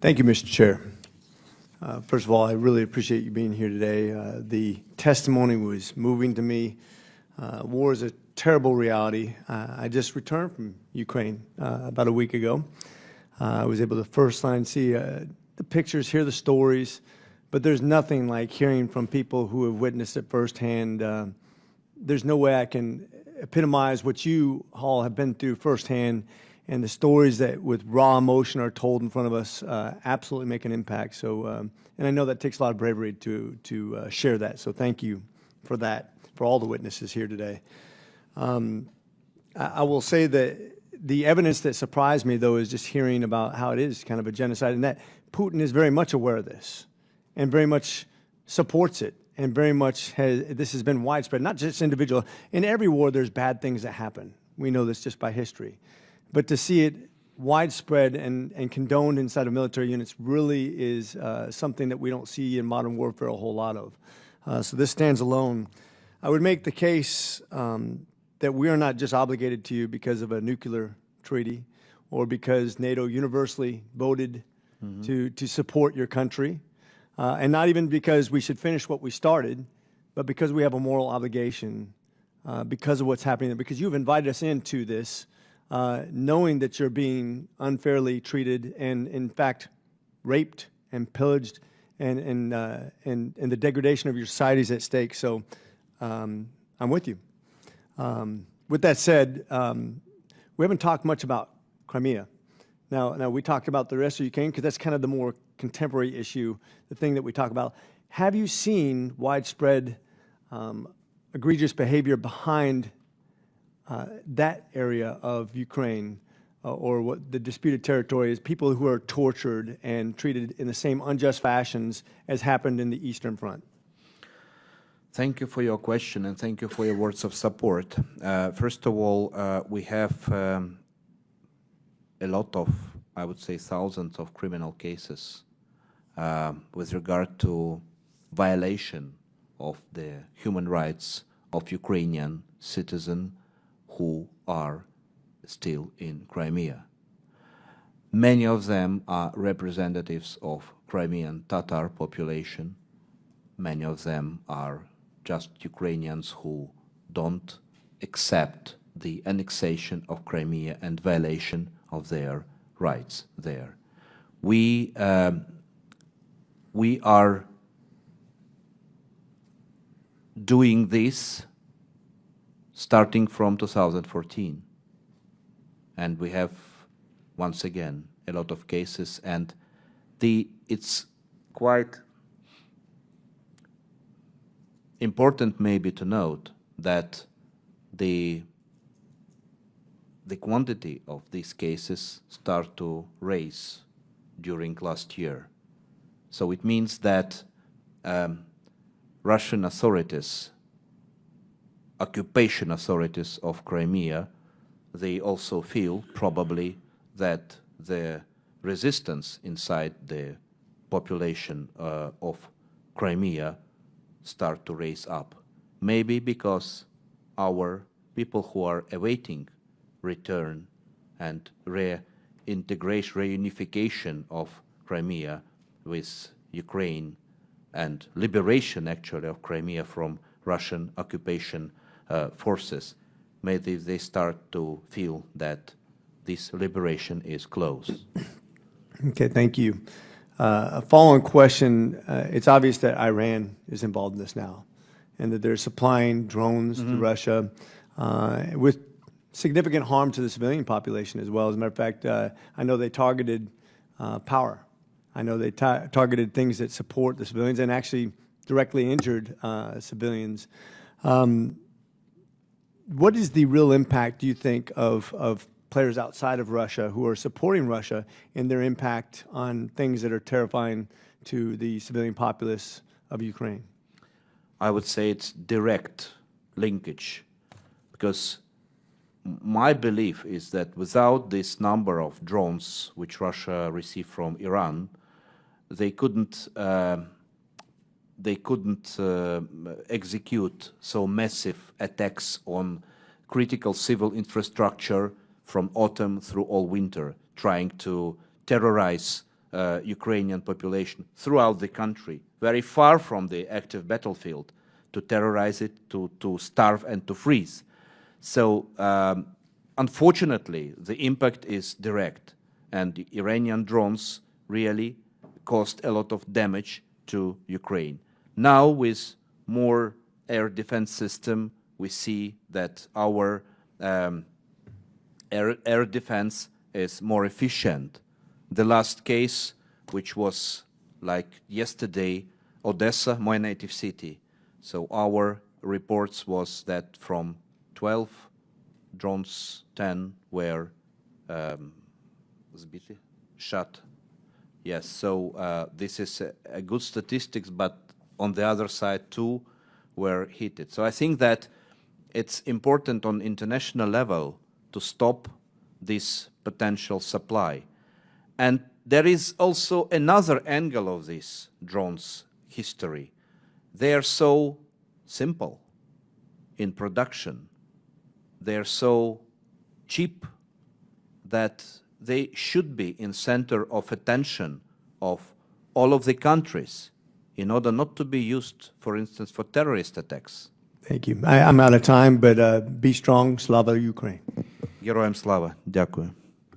Thank you, Mr. Chair. First of all, I really appreciate you being here today. The testimony was moving to me. War is a terrible reality. I just returned from Ukraine about a week ago. I was able to first line see the pictures, hear the stories, but there's nothing like hearing from people who have witnessed it firsthand. There's no way I can epitomize what you all have been through firsthand, and the stories that with raw emotion are told in front of us absolutely make an impact. So, and I know that takes a lot of bravery to share that. So thank you for that, for all the witnesses here today. I will say that the evidence that surprised me, though, is just hearing about how it is kind of a genocide, and that Putin is very much aware of this and very much supports it, and very much this has been widespread, not just individual. In every war, there's bad things that happen. We know this just by history. But to see it widespread and condoned inside of military units really is something that we don't see in modern warfare a whole lot of. So this stands alone. I would make the case that we are not just obligated to you because of a nuclear treaty or because NATO universally voted to support your country, and not even because we should finish what we started, but because we have a moral obligation because of what's happening there, because you've invited us into this, knowing that you're being unfairly treated and, in fact, raped and pillaged, and the degradation of your society is at stake. So I'm with you. With that said, we haven't talked much about Crimea. Now we talked about the rest of Ukraine because that's kind of the more contemporary issue, the thing that we talk about. Have you seen widespread egregious behavior behind that area of Ukraine, or what the disputed territory is, people who are tortured and treated in the same unjust fashions as happened in the Eastern Front? Thank you for your question, and thank you for your words of support. First of all, we have a lot of, I would say, thousands of criminal cases with regard to violation of the human rights of Ukrainian citizens who are still in Crimea. Many of them are representatives of Crimean Tatar population. Many of them are just Ukrainians who don't accept the annexation of Crimea and violation of their rights there. We are doing this starting from 2014, and we have once again a lot of cases, and it's quite important maybe to note that the quantity of these cases start to rise during last year. So it means that Russian authorities, occupation authorities of Crimea, they also feel probably that the resistance inside the population of Crimea start to raise up. Maybe because our people who are awaiting return and reintegration, reunification of Crimea with Ukraine and liberation actually of Crimea from Russian occupation forces, maybe they start to feel that this liberation is close. Okay, thank you. A follow-on question, it's obvious that Iran is involved in this now, and that they're supplying drones to Russia with significant harm to the civilian population as well. As a matter of fact, I know they targeted power. I know they targeted things that support the civilians and actually directly injured civilians. What is the real impact, do you think, of players outside of Russia who are supporting Russia in their impact on things that are terrifying to the civilian populace of Ukraine? I would say it's direct linkage, because my belief is that without this number of drones which Russia received from Iran, they couldn't execute so massive attacks on critical civil infrastructure from autumn through all winter, trying to terrorize Ukrainian population throughout the country, very far from the active battlefield, to terrorize it, to starve and to freeze. So unfortunately, the impact is direct, and the Iranian drones really caused a lot of damage to Ukraine. Now, with more air defense system, we see that our air defense is more efficient. The last case, which was like yesterday, Odessa, my native city. So our reports was that from 12 drones, 10 were shot. Yes, so this is a good statistics, but on the other side, 2 were hit. So I think that it's important on international level to stop this potential supply. And there is also another angle of this drones history. They are so simple in production. They are so cheap that they should be in center of attention of all of the countries in order not to be used, for instance, for terrorist attacks. Thank you. I'm out of time, but be strong. Slava Ukraine. Героям слава. Дякую.